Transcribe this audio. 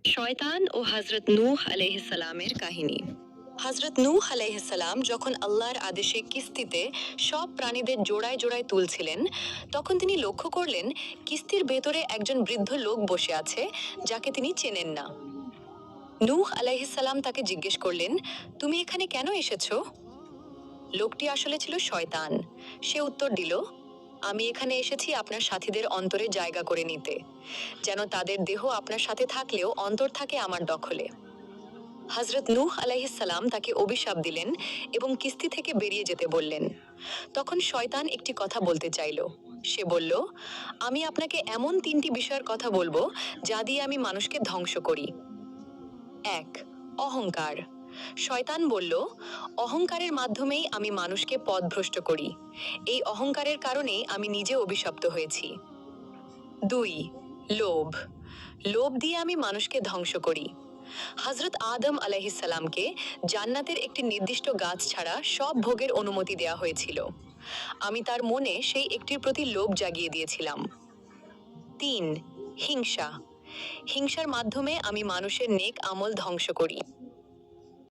শয়তান ও হযরত নূহ আলাইহিস সালামের কাহিনী। হযরত নূহ আলাইহিস সালাম যখন আল্লাহর আদেশে কিস্তিতে সব প্রাণীদের জোড়ায় জোড়ায় তুলছিলেন, তখন তিনি লক্ষ্য করলেন কিস্তির ভেতরে একজন বৃদ্ধ লোক বসে আছে, যাকে তিনি চেনেন না। নূহ আলাইহিস সালাম তাকে জিজ্ঞেস করলেন, তুমি এখানে কেন এসেছো? লোকটি আসলে ছিল শয়তান। সে উত্তর দিল, আমি এখানে এসেছি আপনার সাথীদের অন্তরে জায়গা করে নিতে, যেন তাদের দেহ আপনার সাথে থাকলেও অন্তর থাকে আমার দখলে। হযরত নূহ আলাইহিস সালাম তাকে অভিশাপ দিলেন এবং কিস্তি থেকে বেরিয়ে যেতে বললেন। তখন শয়তান একটি কথা বলতে চাইল। সে বলল, আমি আপনাকে এমন তিনটি বিষয়ের কথা বলবো যা দিয়ে আমি মানুষকে ধ্বংস করি। ১. অহংকার। শয়তান বলল, অহংকারের মাধ্যমেই আমি মানুষকে পথভ্রষ্ট করি। এই অহংকারের কারণেই আমি নিজে অভিশপ্ত হয়েছি। ২. লোভ। লোভ দিয়ে আমি মানুষকে ধ্বংস করি। হযরত আদম আলাইহিস সালামকে জান্নাতের একটি নির্দিষ্ট গাছ ছাড়া সব ভোগের অনুমতি দেওয়া হয়েছিল। আমি তার মনে সেই একটির প্রতি লোভ জাগিয়ে দিয়েছিলাম। ৩. হিংসা। হিংসার মাধ্যমে আমি মানুষের নেক আমল ধ্বংস করি।